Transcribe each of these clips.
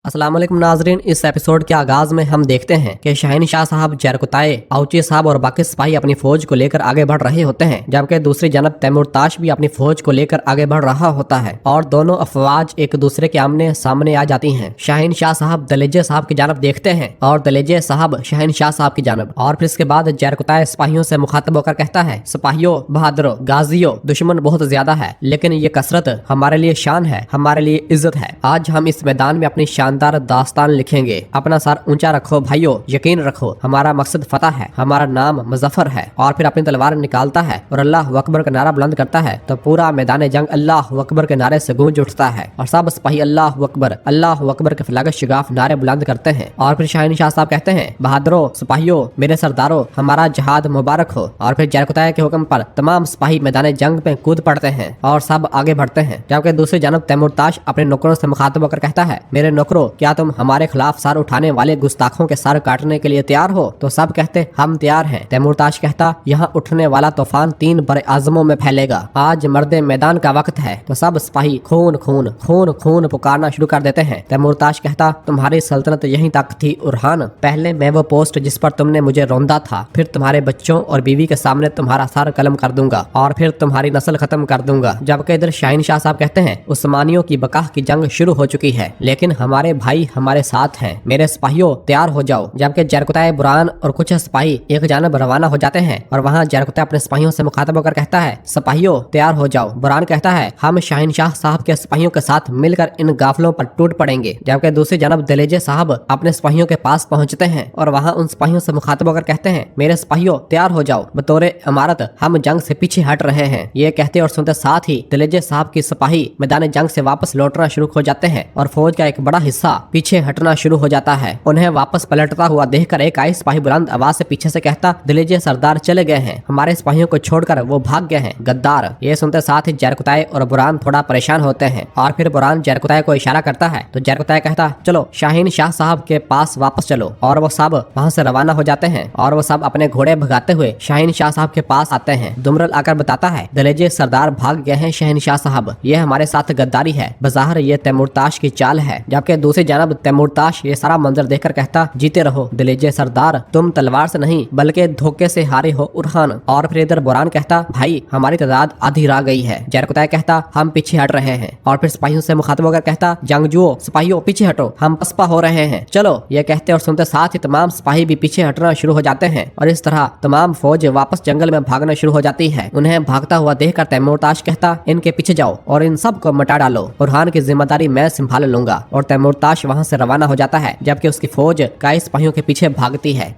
अस्सलाम वालेकुम नाजरीन, इस एपिसोड के आगाज में हम देखते हैं कि शाहीन शाह साहब, जरकुताए, आउची साहब और बाकी सिपाही अपनी फौज को लेकर आगे बढ़ रहे होते हैं, जबकि दूसरी जानब तैमूरताश भी अपनी फौज को लेकर आगे बढ़ रहा होता है और दोनों अफवाज एक दूसरे के आमने सामने आ जाती हैं। शाहीन शाह साहब दलेजे साहब की जानब देखते हैं और दलेजे साहब शाहीन शाह साहब की जानब, और फिर इसके बाद जरकुताए सिपाहियों से मुखातब होकर कहता है, सिपाहियों, बहादुरों, गाजियों, दुश्मन बहुत ज्यादा है लेकिन ये कसरत हमारे लिए शान है, हमारे लिए इज्जत है। आज हम इस मैदान में अपनी शानदार दास्तान लिखेंगे। अपना सर ऊंचा रखो भाइयों, यकीन रखो हमारा मकसद फतह है, हमारा नाम मुजफ्फर है। और फिर अपनी तलवार निकालता है और अल्लाह अकबर का नारा बुलंद करता है तो पूरा मैदान जंग अल्लाह अकबर के नारे से गूंज उठता है और सब सिपाही अल्लाह अकबर के फलाग शिगाफ नारे बुलंद करते हैं। और फिर शाहीन शाह साहब कहते हैं, बहादुरों, सिपाहियों, मेरे सरदारों, हमारा जहाद मुबारक हो। और फिर जरकुताए के हुक्म पर तमाम सिपाही मैदान जंग में कूद पड़ते हैं और सब आगे बढ़ते हैं, जबकि दूसरी जानब तैमूरताश अपने नौकरों से मुखातब होकर कहता है, मेरे नौकरों, क्या तुम हमारे खिलाफ सर उठाने वाले गुस्ताखों के सर काटने के लिए तैयार हो? तो सब कहते, हम तैयार हैं। तैमूरताश कहता, यहाँ उठने वाला तूफान 3 बड़े आजमों में फैलेगा, आज मर्दे मैदान का वक्त है। तो सब सिपाही खून खून खून खून पुकारना शुरू कर देते हैं। तैमूरताश कहता, तुम्हारी सल्तनत यहीं तक थी उरहान, पहले मैं वो पोस्ट जिस पर तुमने मुझे रौंदा था, फिर तुम्हारे बच्चों और बीवी के सामने तुम्हारा सर कलम कर दूंगा और फिर तुम्हारी नस्ल खत्म कर दूंगा। जबकि इधर शाहीन शाह साहब कहते हैं, उस्मानियों की बकाह की जंग शुरू हो चुकी है लेकिन हमारे भाई हमारे साथ हैं, मेरे सिपाहियों तैयार हो जाओ। जबकि जरकुताए, बुरहान और कुछ सिपाही एक जानब रवाना हो जाते हैं और वहाँ जरकुताए अपने सिपाहियों से मुखातब होकर कहता है, सिपाहियों तैयार हो जाओ। बुरहान कहता है, हम शाहीन शाह साहब के सिपाहियों के साथ मिलकर इन गाफलों पर टूट पड़ेंगे। जबकि दूसरी जानब दलेजे साहब अपने सिपाहियों के पास पहुँचते हैं और वहाँ उन सिपाहियों से मुखातब होकर कहते हैं, मेरे सिपाहियों तैयार हो जाओ, बतौरे इमारत हम जंग से पीछे हट रहे हैं। ये कहते और सुनते साथ ही दलेजे साहब की सिपाही मैदान जंग से वापस लौटना शुरू हो जाते हैं और फौज का एक बड़ा हिस्सा पीछे हटना शुरू हो जाता है। उन्हें वापस पलटता हुआ देखकर एक आई सिपाही बुलंद आवाज से पीछे से कहता, दलेजे सरदार चले गए हैं, हमारे सिपाहियों को छोड़कर वो भाग गए हैं, गद्दार। ये सुनते साथ ही जरकुताए और बुरहान थोड़ा परेशान होते हैं और फिर बुरहान जरकुताए को इशारा करता है तो जरकुताए कहता, चलो शाहीन शाह साहब के पास वापस चलो। और वो सब वहाँ से रवाना हो जाते हैं और वो सब अपने घोड़े भगाते हुए शाहीन शाह साहब के पास आते हैं। दुमरल आकर बताता है, दलेजे सरदार भाग गए हैं शाहीन शाह साहब, ये हमारे साथ गद्दारी है, बज़ाहिर ये तैमूरताश की चाल है। जबकि दूसरी जानब तैमूरताश ये सारा मंजर देखकर कहता, जीते रहो दलेजे सरदार, तुम तलवार से नहीं बल्कि धोखे से हारे हो उरहान। और फिर इधर बुरहान कहता, भाई हमारी तादाद आधी रह गई है। जरकुताए कहता, हम पीछे हट रहे हैं। और फिर सिपाहियों से मुखातब होकर कहता, जंगजुओं, सिपाहियों पीछे हटो, हम पसपा हो रहे हैं, चलो। ये कहते और सुनते साथ ही तमाम सिपाही भी पीछे हटना शुरू हो जाते हैं और इस तरह तमाम फौज वापस जंगल में भागना शुरू हो जाती है। उन्हें भागता हुआ देखकर तैमूरताश कहता, इनके पीछे जाओ और इन सब को मिटा डालो, बुरहान की जिम्मेदारी मैं संभाल लूंगा। और तैमूरताश वहाँ से रवाना हो जाता है जबकि उसकी फौज कई सिपाहियों के पीछे भागती है।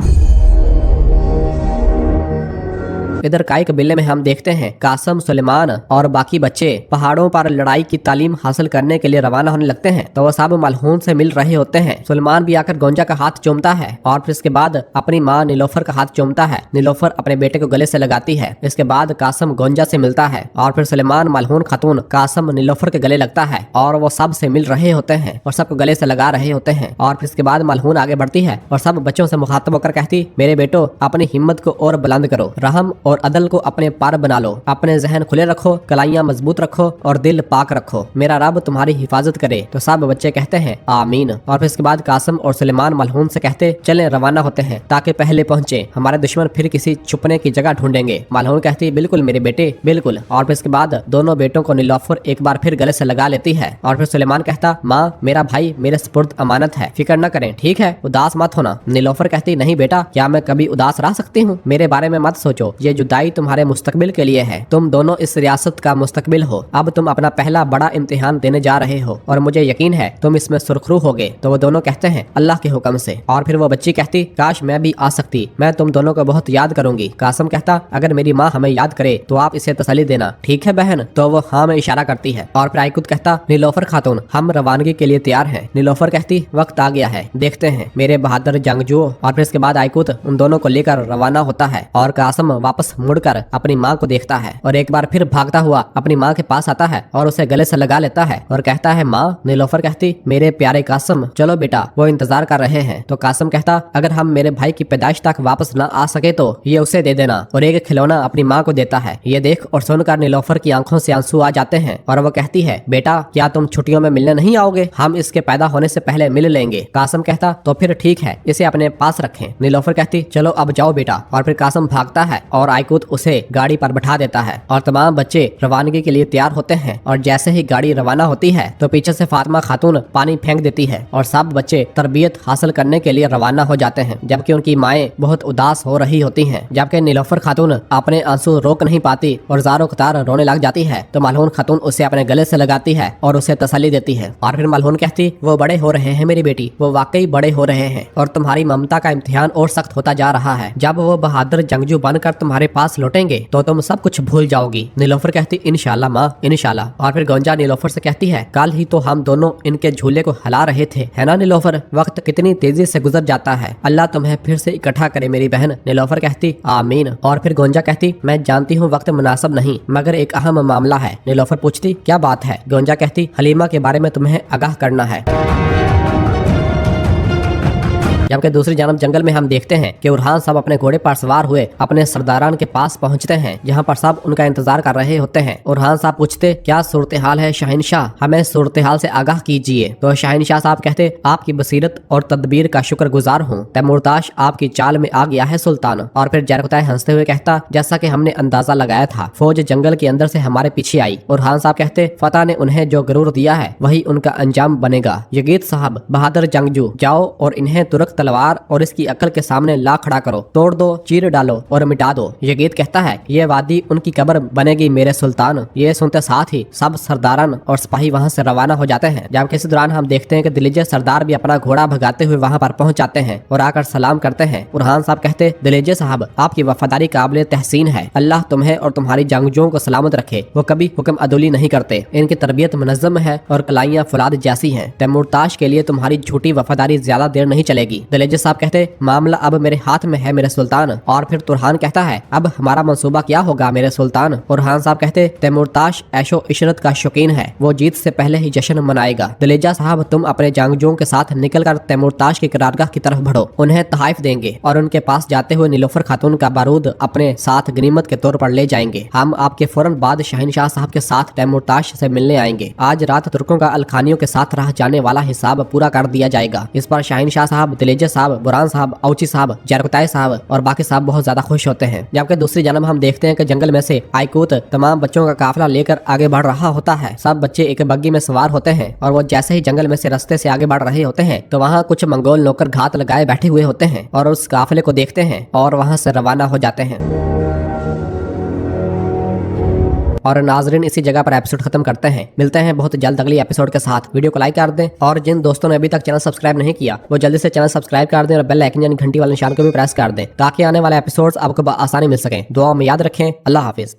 इधर काई कबीले में हम देखते हैं कासम, सुलेमान और बाकी बच्चे पहाड़ों पर लड़ाई की तालीम हासिल करने के लिए रवाना होने लगते हैं तो वो सब मलहून से मिल रहे होते हैं। सुलेमान भी आकर गोंजा का हाथ चूमता है और फिर इसके बाद अपनी माँ नीलोफर का हाथ चूमता है। नीलोफर अपने बेटे को गले से लगाती है। इसके बाद कासम गोंजा से मिलता है और फिर सुलेमान मलहून खातून कासम नीलोफर के गले लगता है और वो सब से मिल रहे होते हैं और सबको गले से लगा रहे होते हैं। और फिर इसके बाद मलहून आगे बढ़ती है और सब बच्चों से मुखातब होकर कहती, मेरे बेटो अपनी हिम्मत को और बुलंद करो, रहम और अदल को अपने पार बना लो, अपने जहन खुले रखो, कलाइयां मजबूत रखो और दिल पाक रखो, मेरा रब तुम्हारी हिफाजत करे। तो सब बच्चे कहते हैं आमीन। और फिर इसके बाद कासम और सुलेमान मलहून से कहते, चलें रवाना होते हैं ताकि पहले पहुंचे, हमारे दुश्मन फिर किसी छुपने की जगह ढूंढेंगे। मलहून कहती, बिल्कुल मेरे बेटे बिल्कुल। और फिर इसके बाद दोनों बेटों को नीलोफर एक बार फिर गले से लगा लेती है। और फिर सुलेमान कहता, माँ मेरा भाई मेरे सुपुर्द अमानत है, फिक्र न करें, ठीक है, उदास मत होना। नीलोफर कहती, नहीं बेटा, क्या मैं कभी उदास रह सकती हूँ? मेरे बारे में मत सोचो, ये जुदाई तुम्हारे मुस्तकबिल के लिए है, तुम दोनों इस रियासत का मुस्तकबिल हो। अब तुम अपना पहला बड़ा इम्तिहान देने जा रहे हो और मुझे यकीन है तुम इसमें सुरखरू होगे। तो वो दोनों कहते हैं अल्लाह के हुक्म से। और फिर वो बच्ची कहती, काश मैं भी आ सकती, मैं तुम दोनों को बहुत याद करूंगी। कासम कहता, अगर मेरी माँ हमें याद करे तो आप इसे तसल्ली देना, ठीक है बहन? तो वो हाँ में इशारा करती है। और फिर आइकुत कहता, नीलोफर खातून हम रवानगी के लिए तैयार हैं। नीलोफर कहती, वक्त आ गया है, देखते हैं मेरे बहादुर जंगजुओं। और फिर इसके बाद आइकुत उन दोनों को लेकर रवाना होता है और कासम वापस वापस मुड़कर अपनी माँ को देखता है और एक बार फिर भागता हुआ अपनी माँ के पास आता है और उसे गले से लगा लेता है और कहता है, माँ। नीलोफर कहती, मेरे प्यारे कासिम, चलो बेटा, वो इंतजार कर रहे हैं। तो कासिम कहता, अगर हम मेरे भाई की पैदाइश तक वापस न आ सके तो ये उसे दे देना, और एक खिलौना अपनी माँ को देता है। ये देख और सुनकर नीलोफर की आंखों से आंसू आ जाते हैं और वो कहती है, बेटा क्या तुम छुट्टियों में मिलने नहीं आओगे? हम इसके पैदा होने से पहले मिल लेंगे। कासिम कहता, तो फिर ठीक है, इसे अपने पास रखें। नीलोफर कहती, चलो अब जाओ बेटा। और फिर कासिम भागता है और आइकूत उसे गाड़ी पर बैठा देता है और तमाम बच्चे रवानगी के लिए तैयार होते हैं। और जैसे ही गाड़ी रवाना होती है तो पीछे से फातिमा खातून पानी फेंक देती है और सब बच्चे तरबियत हासिल करने के लिए रवाना हो जाते हैं, जबकि उनकी माएं बहुत उदास हो रही होती हैं। जबकि नीलोफर खातून अपने आंसू रोक नहीं पाती और ज़ारो कतार रोने लग जाती है तो मलहून खातून उसे अपने गले से लगाती है और उसे तसल्ली देती है। और फिर मलहून कहती, वो बड़े हो रहे हैं मेरी बेटी, वो वाकई बड़े हो रहे हैं और तुम्हारी ममता का इम्तिहान और सख्त होता जा रहा है। जब वो बहादुर जंगजू बनकर तुम्हारे पास लौटेंगे तो तुम सब कुछ भूल जाओगी। नीलोफर कहती, इंशाल्लाह माँ, इंशाल्लाह। और फिर गोंजा नीलोफर से कहती है, कल ही तो हम दोनों इनके झूले को हिला रहे थे, है ना नीलोफर? वक्त कितनी तेजी से गुजर जाता है, अल्लाह तुम्हें फिर से इकट्ठा करे मेरी बहन। नीलोफर कहती, आमीन। और फिर गोंजा कहती, मैं जानती हूँ वक्त मुनासिब नहीं, मगर एक अहम मामला है। नीलोफर पूछती, क्या बात है? गोंजा कहती, हलीमा के बारे में तुम्हें आगाह करना है। जबकि दूसरी जानब जंगल में हम देखते हैं कि उरहान साहब अपने घोड़े पर सवार हुए अपने सरदारान के पास पहुंचते हैं, जहां पर सब उनका इंतजार कर रहे होते हैं। उरहान साहब पूछते, क्या सूरत हाल है शहनशाह? हमें सूरत हाल से आगाह कीजिए। तो शहनशाह साहब कहते, आपकी बसीरत और तदबीर का शुक्रगुजार हूँ, तैमूरताश आपकी चाल में आ गया है सुल्तान। और फिर जरकुताई हंसते हुए कहता, जैसा कि हमने अंदाजा लगाया था, फौज जंगल के अंदर से हमारे पीछे आई। उरहान साहब कहते, फतेह ने उन्हें जो गरूर दिया है वही उनका अंजाम बनेगा। यगीत साहब बहादुर जंगजू, जाओ और इन्हें तुरक तलवार और इसकी अकल के सामने ला खड़ा करो, तोड़ दो, चीर डालो और मिटा दो। यगीत कहता है, ये वादी उनकी कब्र बनेगी मेरे सुल्तान। ये सुनते साथ ही सब सरदारान और सिपाही वहां से रवाना हो जाते हैं। जबकि इस दौरान हम देखते हैं कि दिलीजे सरदार भी अपना घोड़ा भगाते हुए वहां पर पहुंच जाते हैं और आकर सलाम करते हैं। उरहान साहब कहते, दिलीजे साहब आपकी वफादारी काबिल तहसीन है, अल्लाह तुम्हें और तुम्हारी जंगजुओं को सलामत रखे। वो कभी हुक्म अदुली नहीं करते, इनकी तरबियत मुनज़्ज़म है और कलाइयाँ फुलाद जैसी हैं। तैमूरताश के लिए तुम्हारी झूठी वफादारी ज्यादा देर नहीं चलेगी। दिलीजे साहब कहते, मामला अब मेरे हाथ में है मेरे सुल्तान। और फिर तुरहान कहता है, अब हमारा मंसूबा क्या होगा मेरे सुल्तान? उरहान साहब कहते, तैमूरताश ऐशो इशरत का शौकीन है, वो जीत से पहले ही जश्न मनाएगा। दिलीजा साहब तुम अपने जंगजुओं के साथ निकलकर तैमूरताश की करारगाह की तरफ बढ़ो, उन्हें तहाइफ देंगे और उनके पास जाते हुए नीलोफर खातून का बारूद अपने साथ गनीमत के तौर पर ले जाएंगे। हम आपके फौरन बाद शहनशाह साहब के साथ तैमूरताश से मिलने आएंगे। आज रात तुर्कों का अलखानियों के साथ रह जाने वाला हिसाब पूरा कर दिया जाएगा। इस पर शहनशाह साहब, दिलीजा साहब, बुरहान साहब, औची साहब, जरकुताई साहब और बाकी साहब बहुत ज्यादा खुश होते हैं। जबकि दूसरी जानब हम देखते हैं कि जंगल में से आइकूत तमाम बच्चों का काफिला लेकर आगे बढ़ रहा होता है। सब बच्चे एक बग्गी में सवार होते हैं और वो जैसे ही जंगल में से रास्ते से आगे बढ़ रहे होते हैं तो वहाँ कुछ मंगोल नौकर घात लगाए बैठे हुए होते हैं और उस काफिले को देखते हैं और वहाँ से रवाना हो जाते हैं। और नाजरीन इसी जगह पर एपिसोड खत्म करते हैं। मिलते हैं बहुत जल्द अगली एपिसोड के साथ। वीडियो को लाइक कर दें और जिन दोस्तों ने अभी तक चैनल सब्सक्राइब नहीं किया वो जल्दी से चैनल सब्सक्राइब कर दें और बेल आइकन यानी घंटी वाले निशान को भी प्रेस कर दें ताकि आने वाले एपिसोड्स आपको आसानी मिल सकें। दुआ में याद रखें। अल्लाह हाफिज।